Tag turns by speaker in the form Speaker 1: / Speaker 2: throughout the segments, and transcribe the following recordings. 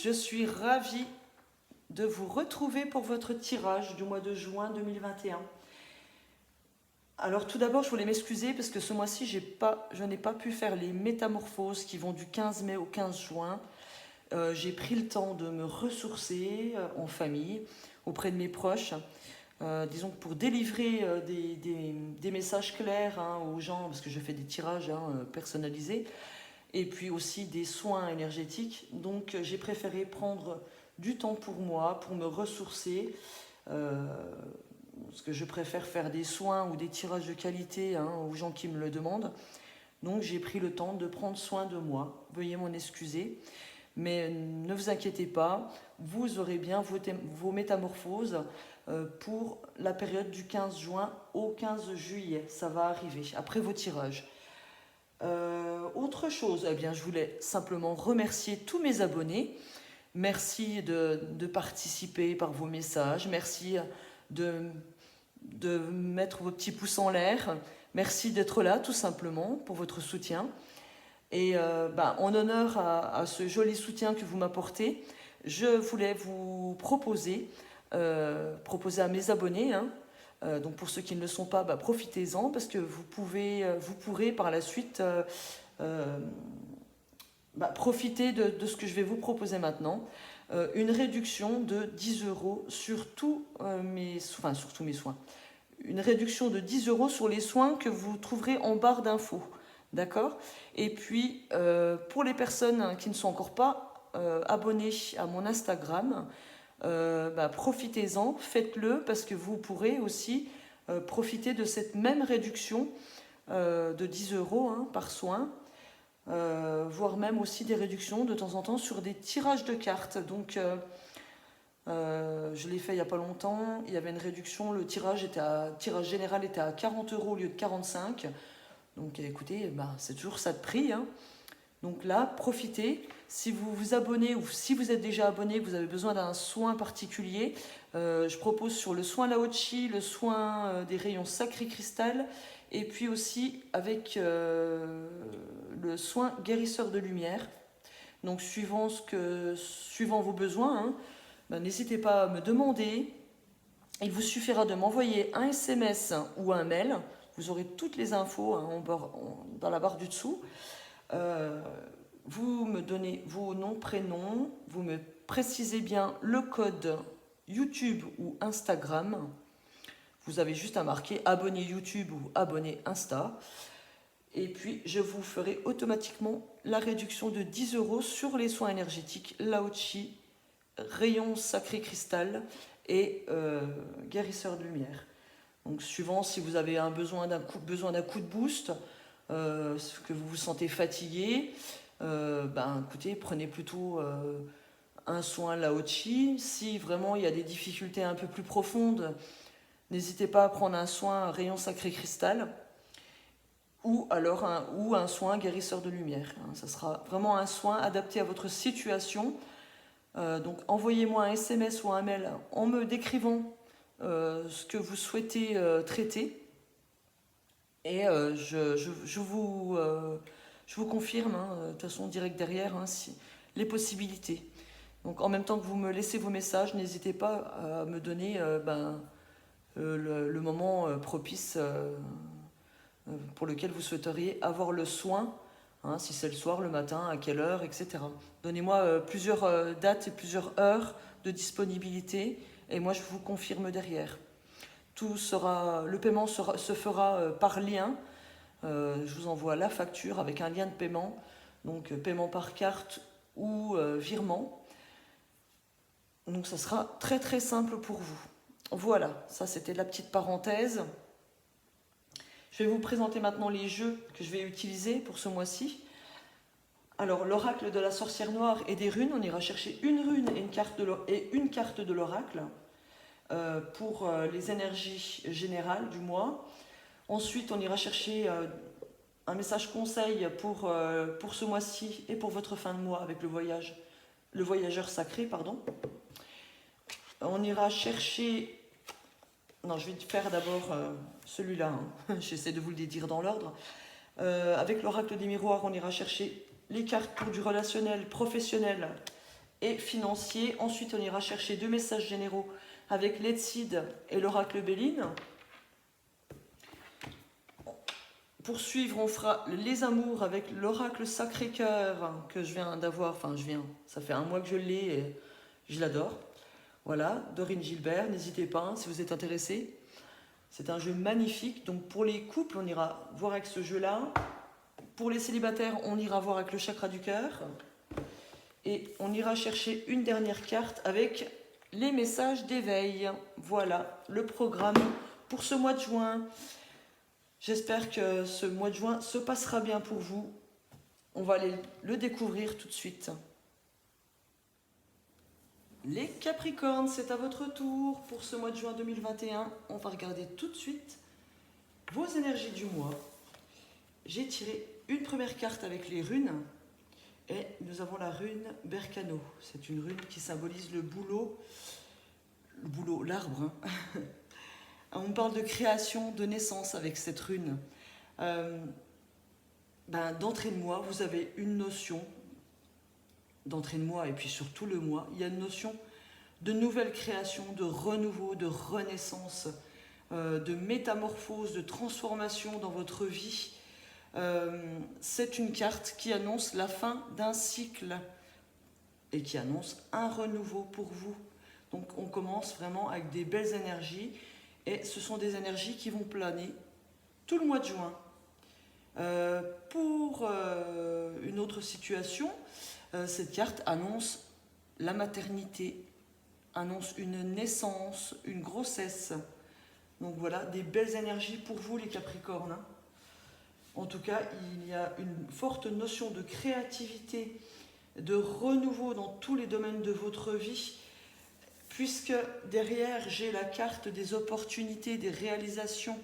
Speaker 1: je suis ravie de vous retrouver pour votre tirage du mois de juin 2021. Alors tout d'abord, je voulais m'excuser parce que ce mois-ci, je n'ai pas pu faire les métamorphoses qui vont du 15 mai au 15 juin. J'ai pris le temps de me ressourcer en famille, auprès de mes proches. Disons que pour délivrer des messages clairs aux gens, parce que je fais des tirages personnalisés, et puis aussi des soins énergétiques. Donc j'ai préféré prendre du temps pour moi, pour me ressourcer, parce que je préfère faire des soins ou des tirages de qualité aux gens qui me le demandent. Donc j'ai pris le temps de prendre soin de moi. Veuillez m'en excuser. Mais ne vous inquiétez pas, vous aurez bien vos métamorphoses pour la période du 15 juin au 15 juillet. Ça va arriver, après vos tirages. Autre chose, eh bien, je voulais simplement remercier tous mes abonnés. Merci de participer par vos messages. Merci de mettre vos petits pouces en l'air. Merci d'être là, tout simplement, pour votre soutien. Et en honneur à ce joli soutien que vous m'apportez, je voulais vous proposer à mes abonnés, donc pour ceux qui ne le sont pas, profitez-en parce que vous pourrez par la suite profiter de ce que je vais vous proposer maintenant. Une réduction de 10 € sur tous mes soins. Une réduction de 10 € sur les soins que vous trouverez en barre d'infos. D'accord? Et puis, pour les personnes qui ne sont encore pas abonnées à mon Instagram, profitez-en, faites-le, parce que vous pourrez aussi profiter de cette même réduction de 10 € par soin, voire même aussi des réductions de temps en temps sur des tirages de cartes. Donc, je l'ai fait il n'y a pas longtemps, il y avait une réduction, le tirage général était à 40 € au lieu de 45 €. Donc écoutez, c'est toujours ça de prix. Donc là, profitez. Si vous vous abonnez ou si vous êtes déjà abonné, vous avez besoin d'un soin particulier, je propose sur le soin Lao Chi, le soin des rayons sacrés cristal, et puis aussi avec le soin guérisseur de lumière. Donc suivant vos besoins, n'hésitez pas à me demander. Il vous suffira de m'envoyer un SMS ou un mail. Vous aurez toutes les infos dans la barre du dessous. Vous me donnez vos noms, prénoms. Vous me précisez bien le code YouTube ou Instagram. Vous avez juste à marquer abonné YouTube ou abonné Insta. Et puis, je vous ferai automatiquement la réduction de 10 € sur les soins énergétiques Lao Chi, rayon sacré cristal et guérisseur de lumière. Donc suivant si vous avez besoin d'un coup de boost, que vous vous sentez fatigué, écoutez, prenez plutôt un soin Lao Chi. Si vraiment il y a des difficultés un peu plus profondes, n'hésitez pas à prendre un soin rayon sacré cristal ou alors un soin guérisseur de lumière. Ça sera vraiment un soin adapté à votre situation. Donc envoyez-moi un SMS ou un mail en me décrivant ce que vous souhaitez traiter, et je vous confirme, de toute façon direct derrière, les possibilités. Donc en même temps que vous me laissez vos messages, n'hésitez pas à me donner le moment propice pour lequel vous souhaiteriez avoir le soin, si c'est le soir, le matin, à quelle heure, etc. Donnez-moi plusieurs dates et plusieurs heures de disponibilité, et moi je vous confirme derrière. Le paiement se fera par lien. Je vous envoie la facture avec un lien de paiement, donc paiement par carte ou virement. Donc ça sera très très simple pour vous. Voilà, ça c'était la petite parenthèse. Je vais vous présenter maintenant les jeux que je vais utiliser pour ce mois-ci. Alors, l'oracle de la sorcière noire et des runes, on ira chercher une rune et une carte de l'oracle pour les énergies générales du mois. Ensuite, on ira chercher un message conseil pour ce mois-ci et pour votre fin de mois avec le voyageur sacré, pardon. On ira chercher... Non, je vais faire d'abord celui-là. J'essaie de vous le dire dans l'ordre. Avec l'oracle des miroirs, on ira chercher les cartes pour du relationnel, professionnel et financier. Ensuite, on ira chercher 2 messages généraux avec l'Etcid et l'oracle Béline. Pour suivre, on fera les amours avec l'oracle Sacré-Cœur que je viens d'avoir. Enfin, ça fait un mois que je l'ai et je l'adore. Voilà, Dorine Gilbert, n'hésitez pas hein, si vous êtes intéressé. C'est un jeu magnifique. Donc pour les couples, on ira voir avec ce jeu-là. Pour les célibataires, on ira voir avec le chakra du cœur. Et on ira chercher une dernière carte avec les messages d'éveil. Voilà le programme pour ce mois de juin. J'espère que ce mois de juin se passera bien pour vous. On va aller le découvrir tout de suite. Les Capricornes, c'est à votre tour pour ce mois de juin 2021. On va regarder tout de suite vos énergies du mois. J'ai tiré une première carte avec les runes et nous avons la rune Berkano. C'est une rune qui symbolise le boulot, l'arbre. Hein. On parle de création, de naissance avec cette rune. D'entrée de mois, vous avez une notion d'entrée de mois et puis sur tout le mois, il y a une notion de nouvelle création, de renouveau, de renaissance, de métamorphose, de transformation dans votre vie. C'est une carte qui annonce la fin d'un cycle et qui annonce un renouveau pour vous. Donc on commence vraiment avec des belles énergies et ce sont des énergies qui vont planer tout le mois de juin. Pour une autre situation, cette carte annonce la maternité, annonce une naissance, une grossesse. Donc voilà, des belles énergies pour vous les Capricornes. Hein. En tout cas, il y a une forte notion de créativité, de renouveau dans tous les domaines de votre vie, puisque derrière, j'ai la carte des opportunités, des réalisations.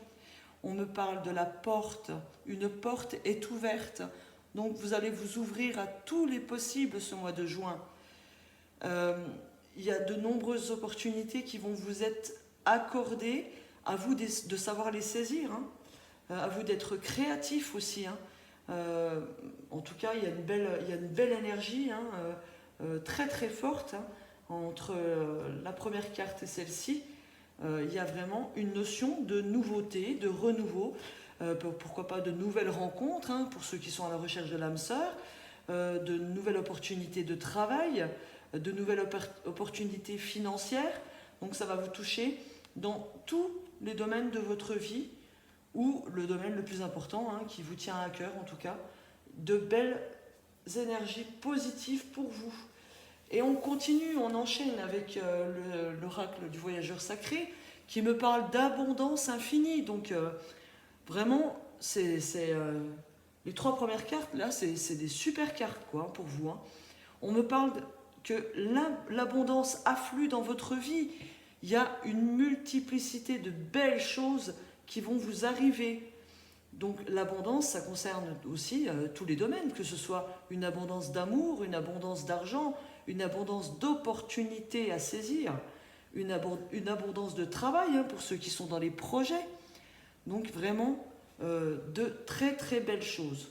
Speaker 1: On me parle de la porte, une porte est ouverte. Donc vous allez vous ouvrir à tous les possibles ce mois de juin. Il y a de nombreuses opportunités qui vont vous être accordées, à vous de savoir les saisir, hein. À vous d'être créatif aussi. Hein. En tout cas, il y a une belle énergie hein, très très forte hein, entre la première carte et celle-ci. Il y a vraiment une notion de nouveauté, de renouveau, pourquoi pas de nouvelles rencontres hein, pour ceux qui sont à la recherche de l'âme sœur, de nouvelles opportunités de travail, de nouvelles opportunités financières. Donc ça va vous toucher dans tous les domaines de votre vie, ou le domaine le plus important, hein, qui vous tient à cœur en tout cas, de belles énergies positives pour vous. Et on continue, on enchaîne avec l'oracle du voyageur sacré, qui me parle d'abondance infinie. Donc vraiment, les 3 premières cartes, là, c'est des super cartes quoi, pour vous. Hein. On me parle que l'abondance afflue dans votre vie. Il y a une multiplicité de belles choses qui vont vous arriver. Donc l'abondance, ça concerne aussi tous les domaines, que ce soit une abondance d'amour, une abondance d'argent, une abondance d'opportunités à saisir, une abondance de travail hein, pour ceux qui sont dans les projets. Donc vraiment de très très belles choses.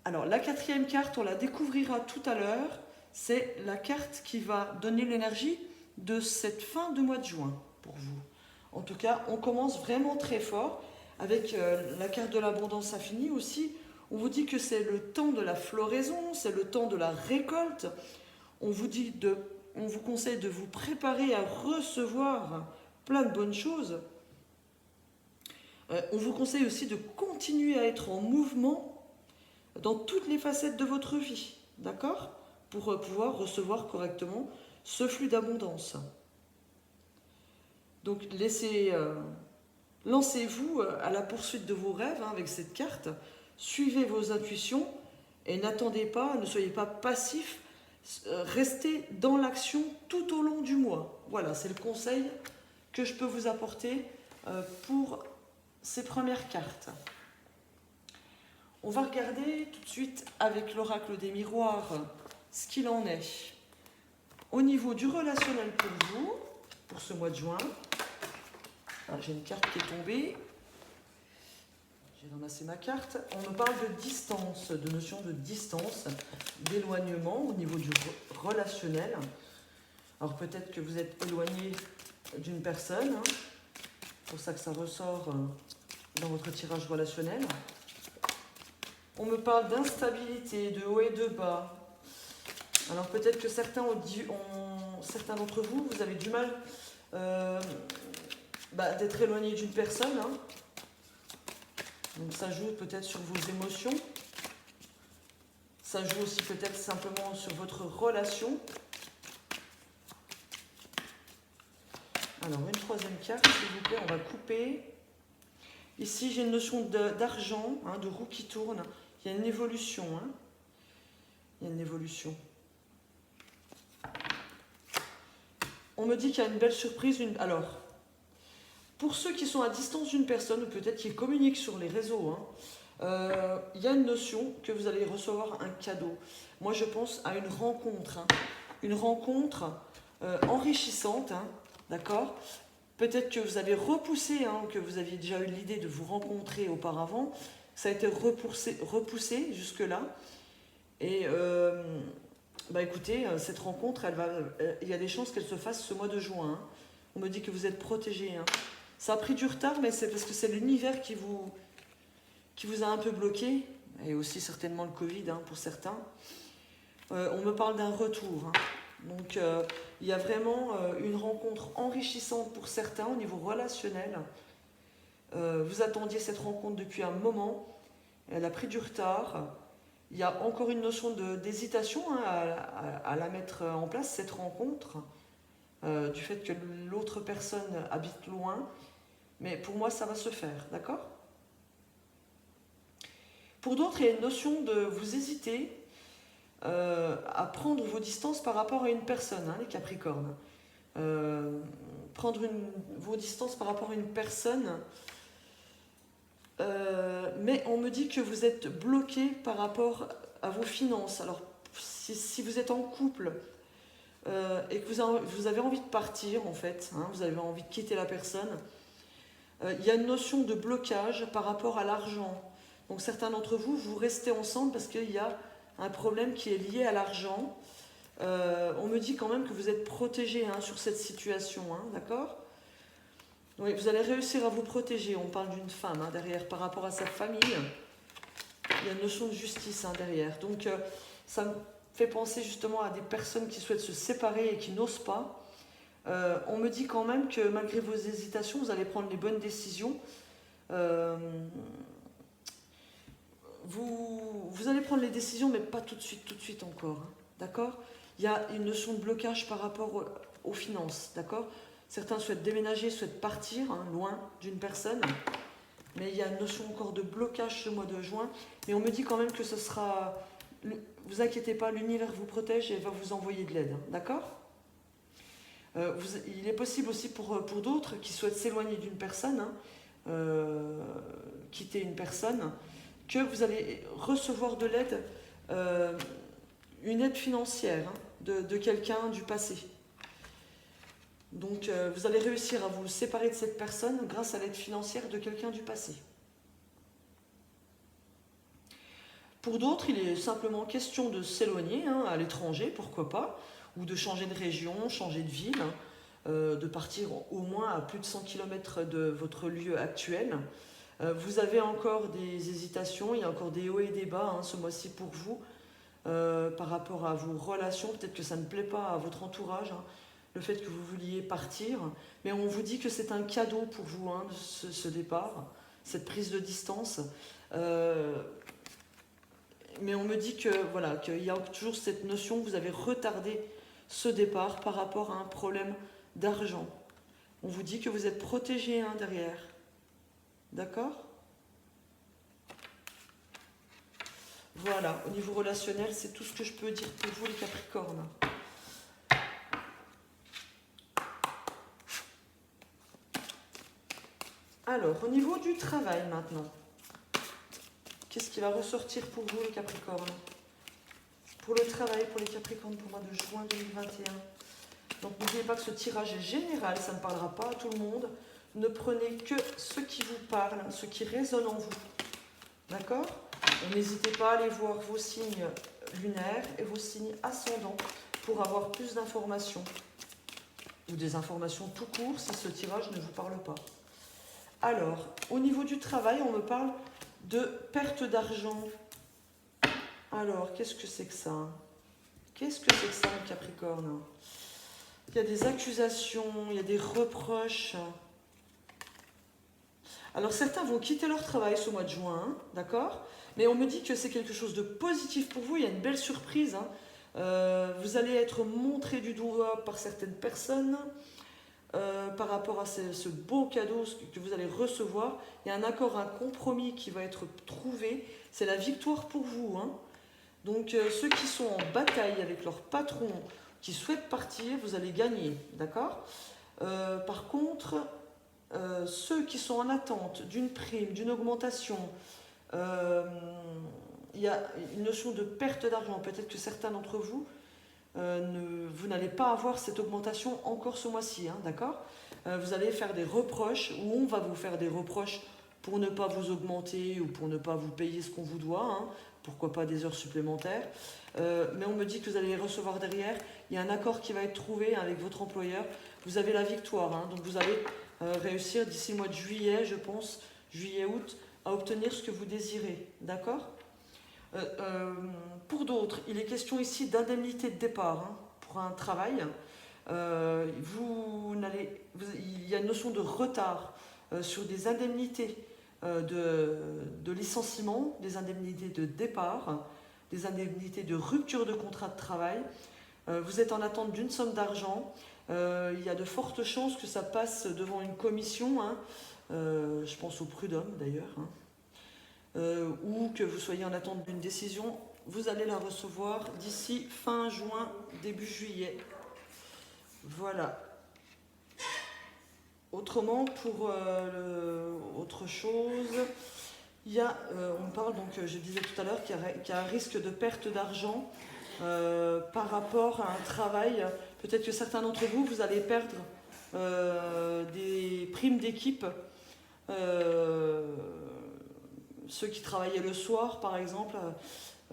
Speaker 1: Alors la 4e carte, on la découvrira tout à l'heure, c'est la carte qui va donner l'énergie de cette fin de mois de juin pour vous. En tout cas, on commence vraiment très fort avec la carte de l'abondance infinie aussi. On vous dit que c'est le temps de la floraison, c'est le temps de la récolte. On vous conseille de vous préparer à recevoir plein de bonnes choses. On vous conseille aussi de continuer à être en mouvement dans toutes les facettes de votre vie, d'accord ? Pour pouvoir recevoir correctement ce flux d'abondance. Donc lancez-vous à la poursuite de vos rêves hein, avec cette carte. Suivez vos intuitions et n'attendez pas, ne soyez pas passif. Restez dans l'action tout au long du mois. Voilà, c'est le conseil que je peux vous apporter pour ces premières cartes. On va regarder tout de suite avec l'oracle des miroirs ce qu'il en est. Au niveau du relationnel pour vous, pour ce mois de juin, j'ai une carte qui est tombée. vais ramasser ma carte. On me parle de distance, de notion de distance, d'éloignement au niveau du relationnel. Alors peut-être que vous êtes éloigné d'une personne, hein. C'est pour ça que ça ressort dans votre tirage relationnel. On me parle d'instabilité, de haut et de bas. Alors peut-être que certains d'entre vous, vous avez du mal d'être éloigné d'une personne, hein. Donc ça joue peut-être sur vos émotions. Ça joue aussi peut-être simplement sur votre relation. Alors une troisième carte, s'il vous plaît, on va couper. Ici j'ai une notion d'argent, hein, de roue qui tourne. Il y a une évolution, hein. Il y a une évolution. On me dit qu'il y a une belle surprise. Alors, pour ceux qui sont à distance d'une personne, ou peut-être qui communiquent sur les réseaux, hein, il y a une notion que vous allez recevoir un cadeau. Moi, je pense à une rencontre. Hein. Une rencontre enrichissante, hein, d'accord ? Peut-être que vous avez repoussé, hein, que vous aviez déjà eu l'idée de vous rencontrer auparavant. Ça a été repoussé jusque-là. Et écoutez, cette rencontre, il y a des chances qu'elle se fasse ce mois de juin. Hein. On me dit que vous êtes protégés. Hein. Ça a pris du retard, mais c'est parce que c'est l'univers qui vous a un peu bloqué. Et aussi certainement le Covid, hein, pour certains. On me parle d'un retour. Hein. Donc, il y a vraiment une rencontre enrichissante pour certains au niveau relationnel. Vous attendiez cette rencontre depuis un moment. Elle a pris du retard. Il y a encore une notion d'hésitation, hein, à la mettre en place, cette rencontre, du fait que l'autre personne habite loin. Mais pour moi, ça va se faire, d'accord ? Pour d'autres, il y a une notion de vous hésiter à prendre vos distances par rapport à une personne, hein, les Capricornes. Prendre vos distances par rapport à une personne, mais on me dit que vous êtes bloqué par rapport à vos finances. Alors, si vous êtes en couple et que vous avez envie de partir, en fait, hein, vous avez envie de quitter la personne, il y a une notion de blocage par rapport à l'argent. Donc, certains d'entre vous, vous restez ensemble parce qu'il y a un problème qui est lié à l'argent. On me dit quand même que vous êtes protégé, hein, sur cette situation, hein, d'accord ? Oui, vous allez réussir à vous protéger. On parle d'une femme, hein, derrière, par rapport à sa famille. Il y a une notion de justice, hein, derrière. Donc, ça me fait penser justement à des personnes qui souhaitent se séparer et qui n'osent pas. On me dit quand même que malgré vos hésitations, vous allez prendre les bonnes décisions. Vous allez prendre les décisions, mais pas tout de suite encore. Hein, d'accord ? Il y a une notion de blocage par rapport aux finances, d'accord ? Certains souhaitent déménager, souhaitent partir, hein, loin d'une personne. Mais il y a une notion encore de blocage ce mois de juin. Mais on me dit quand même que ce sera... Vous inquiétez pas, l'univers vous protège et va vous envoyer de l'aide, hein, d'accord ? Il est possible aussi pour d'autres qui souhaitent s'éloigner d'une personne, hein, quitter une personne, que vous allez recevoir de l'aide, une aide financière, hein, de quelqu'un du passé. Donc vous allez réussir à vous séparer de cette personne grâce à l'aide financière de quelqu'un du passé. Pour d'autres, il est simplement question de s'éloigner, hein, à l'étranger, pourquoi pas, ou de changer de région, changer de ville, hein, de partir au moins à plus de 100 km de votre lieu actuel. Vous avez encore des hésitations, il y a encore des hauts et des bas, hein, ce mois-ci pour vous, par rapport à vos relations. Peut-être que ça ne plaît pas à votre entourage, hein, le fait que vous vouliez partir, mais on vous dit que c'est un cadeau pour vous, hein, ce départ, cette prise de distance. Mais on me dit que voilà, qu'il y a toujours cette notion que vous avez retardé ce départ par rapport à un problème d'argent. On vous dit que vous êtes protégé, hein, derrière. D'accord ? Voilà, au niveau relationnel, c'est tout ce que je peux dire pour vous les Capricornes. Alors, au niveau du travail maintenant, qu'est-ce qui va ressortir pour vous les Capricornes ? Pour le travail, pour les Capricornes, pour le mois de juin 2021. Donc n'oubliez pas que ce tirage est général, ça ne parlera pas à tout le monde. Ne prenez que ce qui vous parle, ce qui résonne en vous. D'accord? N'hésitez pas à aller voir vos signes lunaires et vos signes ascendants pour avoir plus d'informations. Ou des informations tout court si ce tirage ne vous parle pas. Alors, au niveau du travail, on me parle de perte d'argent. Alors, qu'est-ce que c'est que ça? Qu'est-ce que c'est que ça, le Capricorne? Il y a des accusations, il y a des reproches. Alors, certains vont quitter leur travail ce mois de juin, hein, d'accord? Mais on me dit que c'est quelque chose de positif pour vous, il y a une belle surprise. Hein. Vous allez être montré du doigt par certaines personnes par rapport à ce beau cadeau que vous allez recevoir. Il y a un accord, un compromis qui va être trouvé. C'est la victoire pour vous. Hein. Donc ceux qui sont en bataille avec leur patron, qui souhaitent partir, vous allez gagner. D'accord? Par contre, ceux qui sont en attente d'une prime, d'une augmentation, il y a une notion de perte d'argent. Peut-être que certains d'entre vous, vous n'allez pas avoir cette augmentation encore ce mois-ci, hein, d'accord? Vous allez faire des reproches, ou on va vous faire des reproches pour ne pas vous augmenter ou pour ne pas vous payer ce qu'on vous doit, hein, pourquoi pas des heures supplémentaires. Mais on me dit que vous allez les recevoir derrière. Il y a un accord qui va être trouvé avec votre employeur. Vous avez la victoire, hein, donc vous allez réussir d'ici le mois de juillet, je pense, juillet-août, à obtenir ce que vous désirez, d'accord? Pour d'autres, il est question ici d'indemnité de départ hein, pour un travail. Il y a une notion de retard sur des indemnités de licenciement, des indemnités de départ, des indemnités de rupture de contrat de travail. Vous êtes en attente d'une somme d'argent. Il y a de fortes chances que ça passe devant une commission, hein, je pense au prud'homme d'ailleurs, hein. Ou que vous soyez en attente d'une décision, vous allez la recevoir d'ici fin juin, début juillet. Voilà. Autrement, pour autre chose, il y a, on parle donc, je disais tout à l'heure, qu'il y a un risque de perte d'argent par rapport à un travail. Peut-être que certains d'entre vous, vous allez perdre des primes d'équipe. Ceux qui travaillaient le soir, par exemple,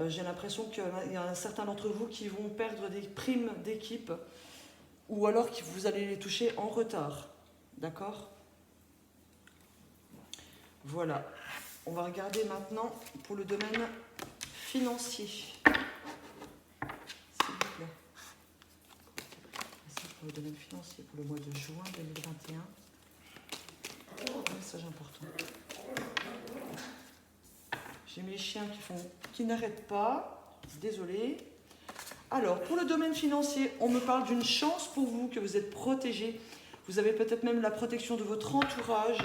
Speaker 1: j'ai l'impression qu'il y a certains d'entre vous qui vont perdre des primes d'équipe ou alors que vous allez les toucher en retard. D'accord? Voilà. On va regarder maintenant pour le domaine financier. S'il vous plaît. Pour le domaine financier pour le mois de juin 2021. Message important. J'ai mes chiens qui n'arrêtent pas. Désolée. Alors, pour le domaine financier, on me parle d'une chance pour vous, que vous êtes protégé. Vous avez peut-être même la protection de votre entourage.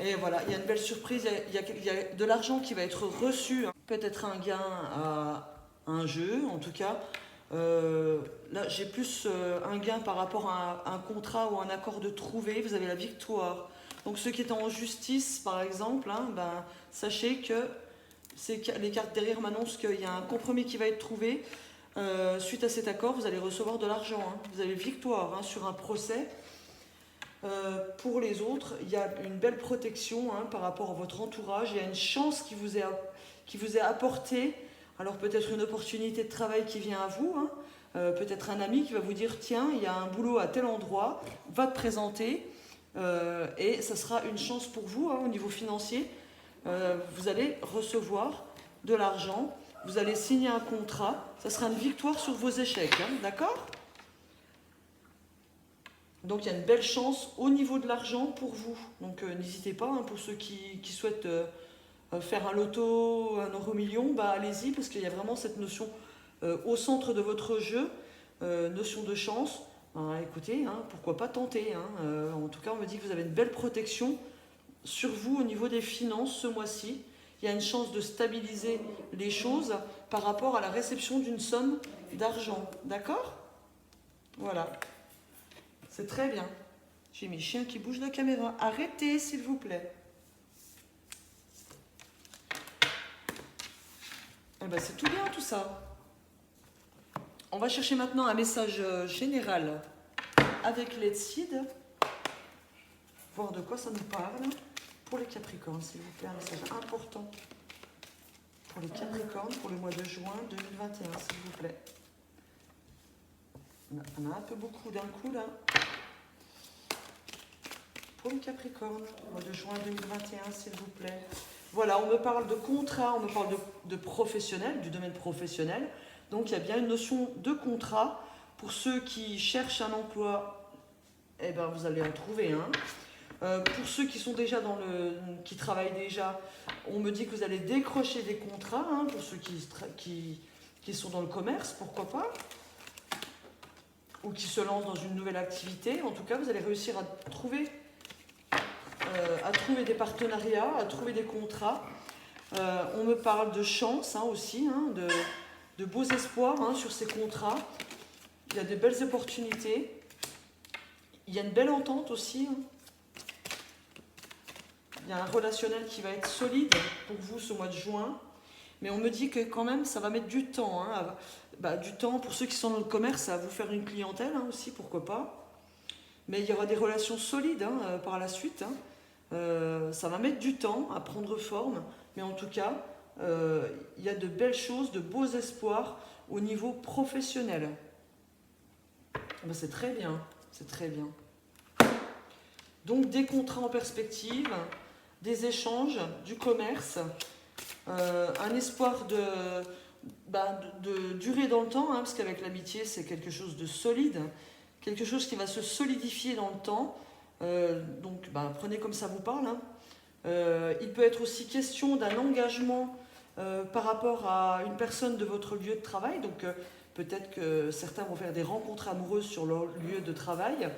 Speaker 1: Et voilà, il y a une belle surprise. Il y a de l'argent qui va être reçu. Peut-être un gain à un jeu, en tout cas. Là, j'ai plus un gain par rapport à un contrat ou un accord de trouver. Vous avez la victoire. Donc ceux qui étaient en justice, par exemple, hein, sachez que les cartes derrière m'annoncent qu'il y a un compromis qui va être trouvé. Suite à cet accord, vous allez recevoir de l'argent. Hein. Vous avez victoire hein, sur un procès. Pour les autres, il y a une belle protection hein, par rapport à votre entourage. Il y a une chance qui vous est apportée. Alors peut-être une opportunité de travail qui vient à vous. Hein. Peut-être un ami qui va vous dire, tiens, il y a un boulot à tel endroit, va te présenter. Et ça sera une chance pour vous hein, au niveau financier. Vous allez recevoir de l'argent, vous allez signer un contrat, ça sera une victoire sur vos échecs, hein, d'accord? Donc il y a une belle chance au niveau de l'argent pour vous. Donc n'hésitez pas, hein, pour ceux qui souhaitent faire un loto, un euro-million, allez-y, parce qu'il y a vraiment cette notion au centre de votre jeu, notion de chance. Écoutez, hein, pourquoi pas tenter hein. En tout cas, on me dit que vous avez une belle protection sur vous au niveau des finances ce mois-ci. Il y a une chance de stabiliser les choses par rapport à la réception d'une somme d'argent. D'accord? Voilà. C'est très bien. J'ai mes chiens qui bougent la caméra. Arrêtez, s'il vous plaît. Eh ben, c'est tout bien, tout ça. On va chercher maintenant un message général avec Let's Seed. Voir de quoi ça nous parle. Pour les Capricornes, s'il vous plaît, un message important. Pour les Capricornes, pour le mois de juin 2021, s'il vous plaît. On a un peu beaucoup d'un coup, là. Pour les Capricornes, mois de juin 2021, s'il vous plaît. Voilà, on me parle de contrat, on me parle de professionnel, du domaine professionnel. Donc, il y a bien une notion de contrat. Pour ceux qui cherchent un emploi, eh ben, vous allez en trouver un. Pour ceux qui sont déjà qui travaillent déjà, on me dit que vous allez décrocher des contrats. Hein, pour ceux qui sont dans le commerce, pourquoi pas. Ou qui se lancent dans une nouvelle activité. En tout cas, vous allez réussir à trouver des partenariats, à trouver des contrats. On me parle de chance aussi, hein, de beaux espoirs hein, sur ces contrats. Il y a de belles opportunités. Il y a une belle entente aussi. Hein. Il y a un relationnel qui va être solide pour vous ce mois de juin. Mais on me dit que quand même, ça va mettre du temps. Hein, du temps pour ceux qui sont dans le commerce, à vous faire une clientèle hein, aussi, pourquoi pas. Mais il y aura des relations solides hein, par la suite. Hein. Ça va mettre du temps à prendre forme. Mais en tout cas, il y a de belles choses, de beaux espoirs au niveau professionnel. Ben, c'est très bien, c'est très bien. Donc des contrats en perspective, des échanges, du commerce, un espoir de durer dans le temps, hein, parce qu'avec l'amitié c'est quelque chose de solide, quelque chose qui va se solidifier dans le temps. Donc prenez comme ça vous parle. Hein. Il peut être aussi question d'un engagement par rapport à une personne de votre lieu de travail. Donc peut-être que certains vont faire des rencontres amoureuses sur leur lieu de travail.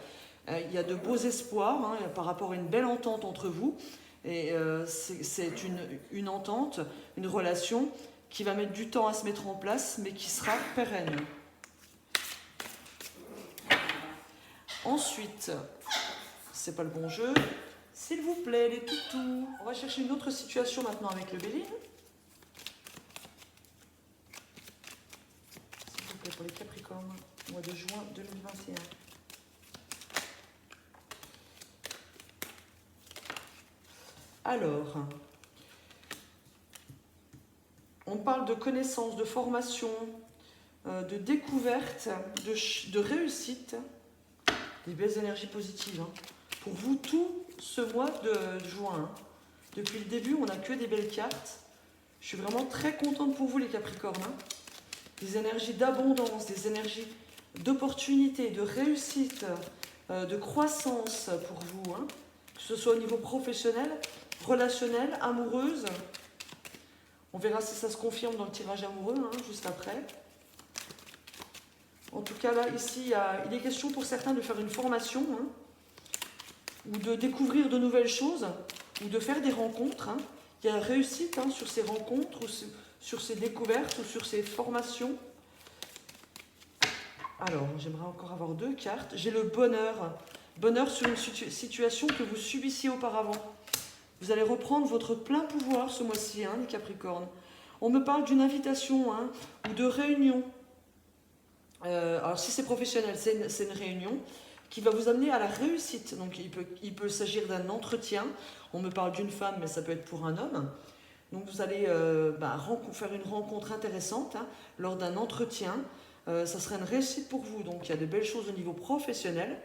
Speaker 1: Il y a de beaux espoirs hein, par rapport à une belle entente entre vous. Et c'est une entente, une relation qui va mettre du temps à se mettre en place, mais qui sera pérenne. Ensuite, c'est pas le bon jeu. S'il vous plaît, les toutous. On va chercher une autre situation maintenant avec le Béline. S'il vous plaît, pour les Capricornes, mois de juin 2021. Alors, on parle de connaissances, de formation, de découverte, de réussite, des belles énergies positives. Hein. Pour vous, tout ce mois de juin, hein. Depuis le début, on n'a que des belles cartes. Je suis vraiment très contente pour vous, les Capricornes. Hein. Des énergies d'abondance, des énergies d'opportunité, de réussite, de croissance pour vous. Hein. Que ce soit au niveau professionnel, relationnel, amoureuse. On verra si ça se confirme dans le tirage amoureux, hein, juste après. En tout cas, là, ici, il est question pour certains de faire une formation, hein, ou de découvrir de nouvelles choses, ou de faire des rencontres. Hein. Il y a réussite hein, sur ces rencontres, ou sur ces découvertes, ou sur ces formations. Alors, j'aimerais encore avoir 2 cartes. J'ai le bonheur. Bonheur sur une situation que vous subissiez auparavant. Vous allez reprendre votre plein pouvoir ce mois-ci, hein, les Capricornes. On me parle d'une invitation hein, ou de réunion. Alors si c'est professionnel, c'est une réunion qui va vous amener à la réussite. Donc il peut s'agir d'un entretien. On me parle d'une femme, mais ça peut être pour un homme. Donc vous allez faire une rencontre intéressante hein, lors d'un entretien. Ça serait une réussite pour vous. Donc il y a de belles choses au niveau professionnel.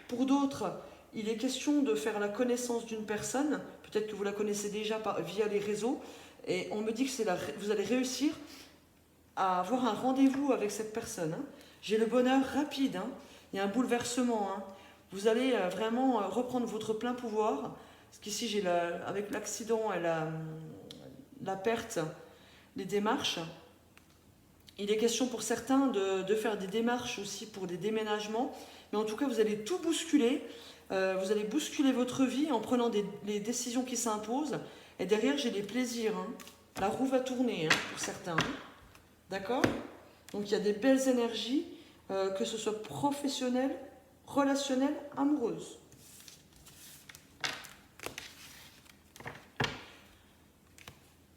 Speaker 1: Pour d'autres, il est question de faire la connaissance d'une personne. Peut-être que vous la connaissez déjà via les réseaux. Et on me dit que vous allez réussir à avoir un rendez-vous avec cette personne. Hein. J'ai le bonheur rapide. Hein. Il y a un bouleversement. Hein. Vous allez vraiment reprendre votre plein pouvoir. Parce qu'ici, avec l'accident et la perte, les démarches. Il est question pour certains de faire des démarches aussi pour des déménagements. Mais en tout cas, vous allez tout bousculer. Vous allez bousculer votre vie en prenant les décisions qui s'imposent. Et derrière, j'ai des plaisirs. Hein. La roue va tourner hein, pour certains. Hein. D'accord ? Donc, il y a des belles énergies, que ce soit professionnelles, relationnelles, amoureuses.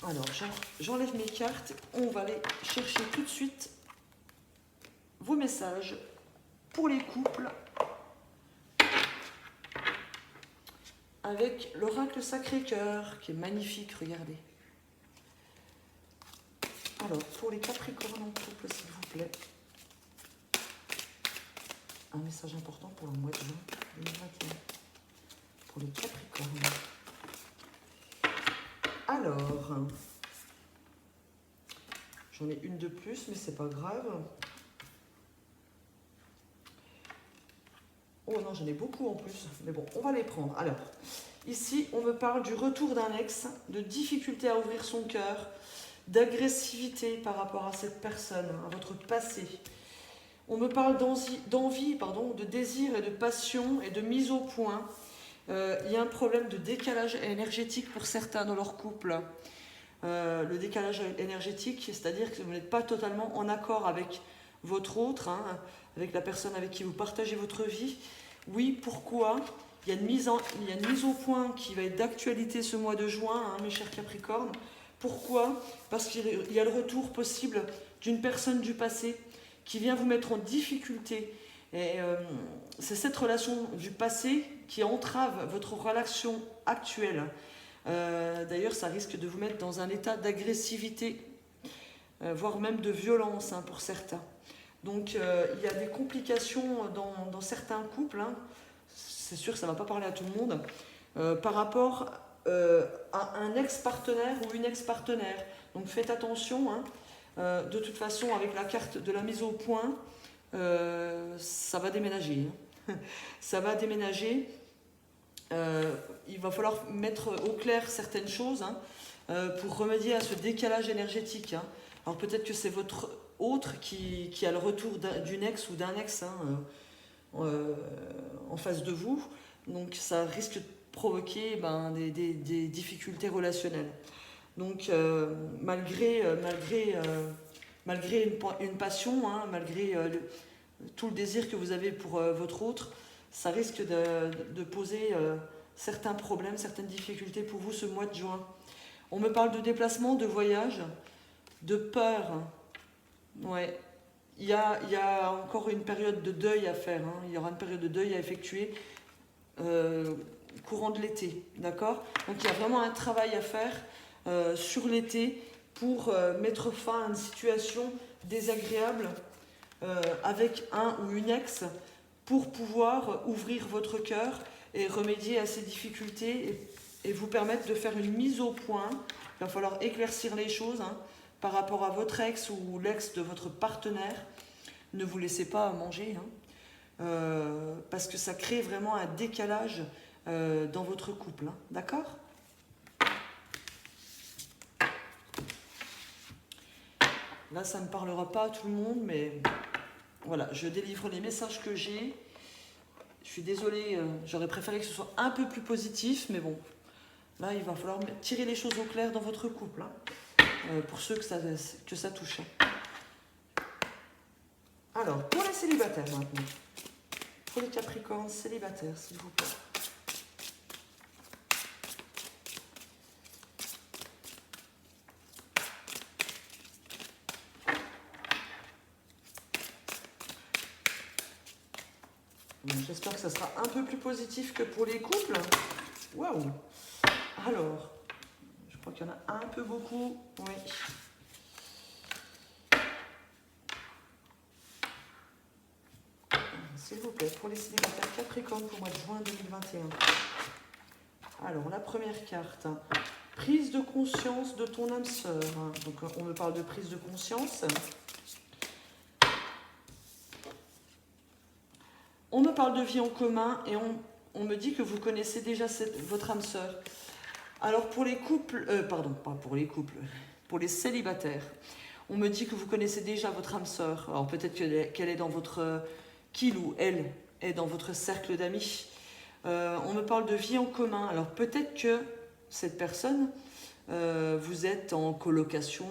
Speaker 1: Alors, j'enlève mes cartes. On va aller chercher tout de suite vos messages pour les couples. avec l'oracle Sacré-Cœur, qui est magnifique, regardez. Alors, pour les Capricornes en couple, s'il vous plaît. Un message important pour le mois de juin 2021. Pour les Capricornes. Alors, j'en ai une de plus, mais c'est pas grave. Oh non, j'en ai beaucoup en plus, mais bon, on va les prendre. Alors, ici, on me parle du retour d'un ex, de difficulté à ouvrir son cœur, d'agressivité par rapport à cette personne, à votre passé. On me parle d'envie, de désir et de passion et de mise au point. Il y a un problème de décalage énergétique pour certains dans leur couple. Le décalage énergétique, c'est-à-dire que vous n'êtes pas totalement en accord avec votre autre, hein, avec la personne avec qui vous partagez votre vie. Oui, pourquoi ? Il y a une mise au point qui va être d'actualité ce mois de juin, hein, mes chers Capricornes. Pourquoi ? Parce qu'il y a le retour possible d'une personne du passé qui vient vous mettre en difficulté. Et c'est cette relation du passé qui entrave votre relation actuelle. D'ailleurs, ça risque de vous mettre dans un état d'agressivité, voire même de violence, hein, pour certains. Donc, il y a des complications dans certains couples, hein. C'est sûr que ça ne va pas parler à tout le monde, par rapport à un ex-partenaire ou une ex-partenaire. Donc, faites attention, hein. De toute façon, avec la carte de la mise au point, ça va déménager, hein. Ça va déménager. Il va falloir mettre au clair certaines choses, hein, pour remédier à ce décalage énergétique, hein. Alors peut-être que c'est votre autre qui a le retour d'une ex ou d'un ex, hein, en face de vous. Donc ça risque de provoquer des difficultés relationnelles. Donc malgré une passion, hein, malgré tout le désir que vous avez pour votre autre, ça risque de poser certains problèmes, certaines difficultés pour vous ce mois de juin. On me parle de déplacement, de voyage, de peur. Ouais. Il y a encore une période de deuil à faire, hein. Il y aura une période de deuil à effectuer courant de l'été, d'accord ? Donc il y a vraiment un travail à faire sur l'été pour mettre fin à une situation désagréable avec un ou une ex, pour pouvoir ouvrir votre cœur et remédier à ces difficultés et vous permettre de faire une mise au point. Il va falloir éclaircir les choses, hein, par rapport à votre ex ou l'ex de votre partenaire. Ne vous laissez pas manger, hein, parce que ça crée vraiment un décalage dans votre couple, hein, d'accord ? Là, ça ne parlera pas à tout le monde, mais voilà, je délivre les messages que j'ai. Je suis désolée, j'aurais préféré que ce soit un peu plus positif, mais bon, là, il va falloir tirer les choses au clair dans votre couple, hein, pour ceux que ça touche. Alors, pour les célibataires maintenant, pour les Capricornes célibataires, s'il vous plaît. J'espère que ça sera un peu plus positif que pour les couples. Waouh! Alors, je crois qu'il y en a un peu beaucoup. Oui. S'il vous plaît, pour les célibataires Capricorne pour le mois de juin 2021. Alors, la première carte. Prise de conscience de ton âme sœur. Donc, on me parle de prise de conscience. On me parle de vie en commun et on me dit que vous connaissez déjà votre âme sœur. Alors pour les couples, pour les célibataires, on me dit que vous connaissez déjà votre âme sœur. Alors peut-être qu'elle est dans qu'il ou elle est dans votre cercle d'amis. On me parle de vie en commun. Alors peut-être que cette personne, vous êtes en colocation,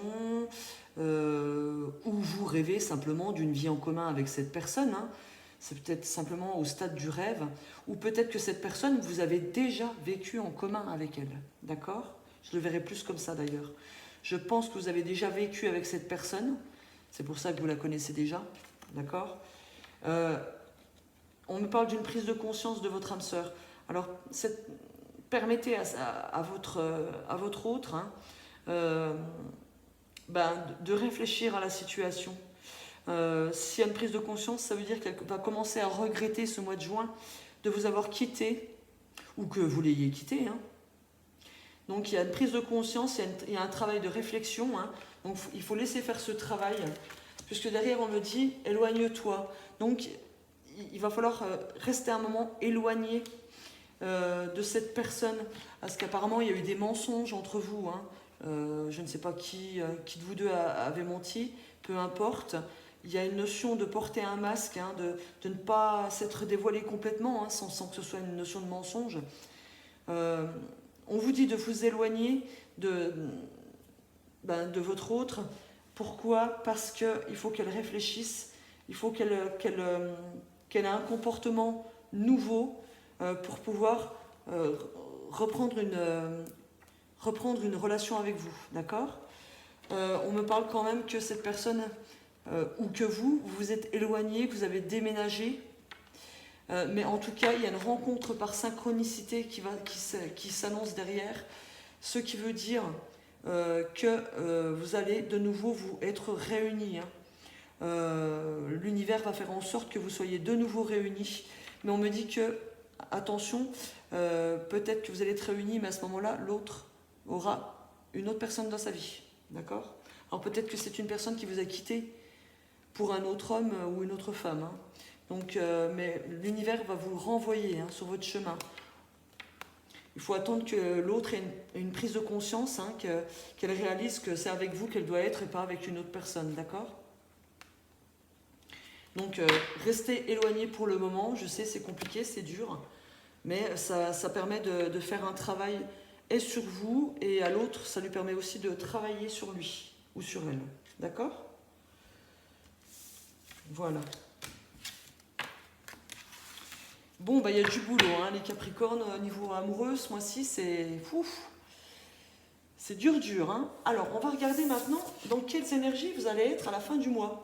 Speaker 1: ou vous rêvez simplement d'une vie en commun avec cette personne, hein. C'est peut-être simplement au stade du rêve, ou peut-être que cette personne, vous avez déjà vécu en commun avec elle, d'accord ? Je le verrai plus comme ça d'ailleurs. Je pense que vous avez déjà vécu avec cette personne, c'est pour ça que vous la connaissez déjà, d'accord ? On me parle d'une prise de conscience de votre âme sœur. Alors, permettez à votre autre hein, de réfléchir à la situation. S'il y a une prise de conscience, ça veut dire qu'elle va commencer à regretter ce mois de juin de vous avoir quitté, ou que vous l'ayez quitté. Hein. Donc il y a une prise de conscience, il y a un travail de réflexion. Hein. Donc il faut laisser faire ce travail, puisque derrière on me dit éloigne-toi. Donc il va falloir rester un moment éloigné de cette personne, parce qu'apparemment il y a eu des mensonges entre vous. Hein. Je ne sais pas qui de vous deux avait menti, peu importe. Il y a une notion de porter un masque, hein, de ne pas s'être dévoilé complètement, hein, sans que ce soit une notion de mensonge. On vous dit de vous éloigner de votre autre. Pourquoi? Parce qu'il faut qu'elle réfléchisse, il faut qu'elle ait un comportement nouveau pour pouvoir reprendre une relation avec vous. D'accord? On me parle quand même que cette personne, ou que vous vous êtes éloigné, que vous avez déménagé. Mais en tout cas, il y a une rencontre par synchronicité qui s'annonce derrière, ce qui veut dire que vous allez de nouveau vous être réunis. Hein. L'univers va faire en sorte que vous soyez de nouveau réunis. Mais on me dit que, attention, peut-être que vous allez être réunis, mais à ce moment-là, l'autre aura une autre personne dans sa vie. D'accord? Alors peut-être que c'est une personne qui vous a quitté pour un autre homme ou une autre femme. Hein. Donc, mais l'univers va vous renvoyer hein, sur votre chemin. Il faut attendre que l'autre ait une prise de conscience, hein, qu'elle réalise que c'est avec vous qu'elle doit être et pas avec une autre personne, d'accord? Donc, restez éloigné pour le moment. Je sais, c'est compliqué, c'est dur, mais ça permet de faire un travail et sur vous et à l'autre, ça lui permet aussi de travailler sur lui ou sur elle, d'accord? Voilà. Bon, il y a du boulot, hein, les Capricornes, au niveau amoureux, ce mois-ci, c'est dur. Hein. Alors, on va regarder maintenant dans quelles énergies vous allez être à la fin du mois.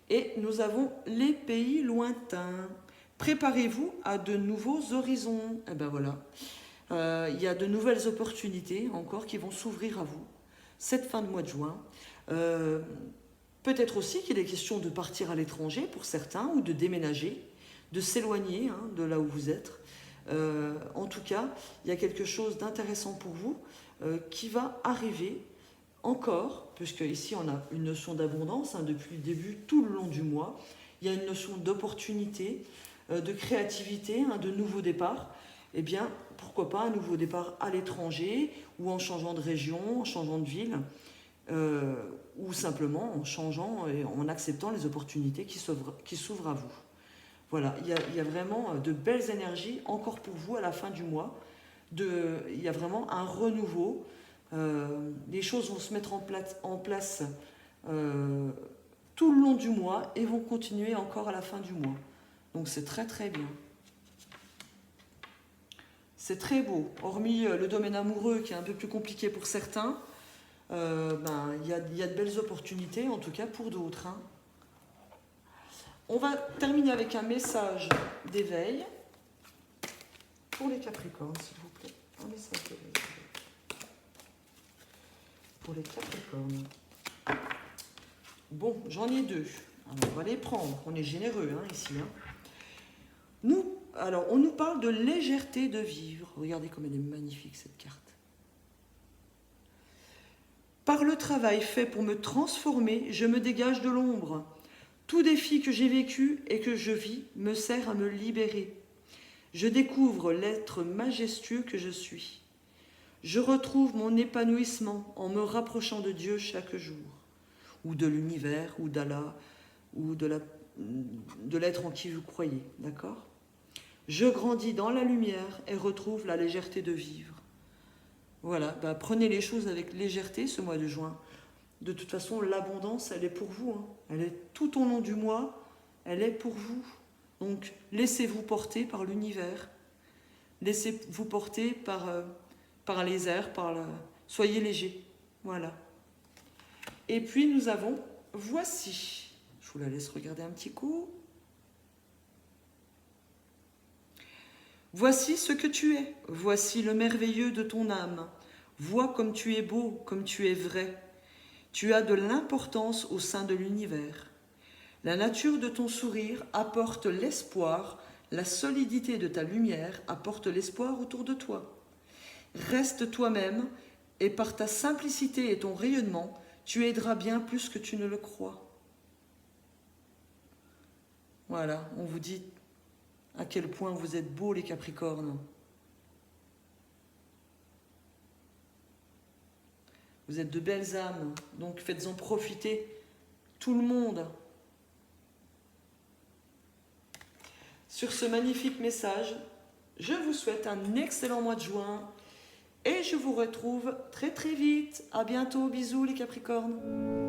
Speaker 1: Et nous avons les pays lointains. Préparez-vous à de nouveaux horizons. Et ben voilà. Il y a de nouvelles opportunités encore qui vont s'ouvrir à vous cette fin de mois de juin. Peut-être aussi qu'il est question de partir à l'étranger pour certains ou de déménager, de s'éloigner hein, de là où vous êtes. En tout cas, il y a quelque chose d'intéressant pour vous qui va arriver encore, puisque ici on a une notion d'abondance hein, depuis le début, tout le long du mois. Il y a une notion d'opportunité, de créativité, hein, de nouveau départ. Eh bien, pourquoi pas un nouveau départ à l'étranger ou en changeant de région, en changeant de ville, ou simplement en changeant et en acceptant les opportunités qui s'ouvrent à vous. Voilà, il y a vraiment de belles énergies encore pour vous à la fin du mois. Il y a vraiment un renouveau. Les choses vont se mettre en place tout le long du mois et vont continuer encore à la fin du mois. Donc c'est très très bien. C'est très beau. Hormis le domaine amoureux qui est un peu plus compliqué pour certains, il y a de belles opportunités en tout cas pour d'autres. Hein. On va terminer avec un message d'éveil pour les Capricornes, s'il vous plaît. Un message d'éveil pour les Capricornes. Bon, j'en ai deux. Alors, on va les prendre. On est généreux hein, ici. Hein. On nous parle de légèreté de vivre. Regardez comme elle est magnifique cette carte. Par le travail fait pour me transformer, je me dégage de l'ombre. Tout défi que j'ai vécu et que je vis me sert à me libérer. Je découvre l'être majestueux que je suis. Je retrouve mon épanouissement en me rapprochant de Dieu chaque jour, ou de l'univers, ou d'Allah, ou de l'être en qui vous croyez, d'accord? Je grandis dans la lumière et retrouve la légèreté de vivre. Voilà, prenez les choses avec légèreté ce mois de juin. De toute façon, l'abondance, elle est pour vous. Hein. Elle est tout au long du mois, elle est pour vous. Donc, laissez-vous porter par l'univers. Laissez-vous porter par les airs, soyez léger. Voilà. Et puis, nous avons voici. Je vous la laisse regarder un petit coup. Voici ce que tu es, voici le merveilleux de ton âme. Vois comme tu es beau, comme tu es vrai. Tu as de l'importance au sein de l'univers. La nature de ton sourire apporte l'espoir, la solidité de ta lumière apporte l'espoir autour de toi. Reste toi-même et par ta simplicité et ton rayonnement, tu aideras bien plus que tu ne le crois. Voilà, on vous dit à quel point vous êtes beaux les Capricornes. Vous êtes de belles âmes, donc faites-en profiter tout le monde. Sur ce magnifique message, je vous souhaite un excellent mois de juin et je vous retrouve très très vite. À bientôt, bisous les Capricornes.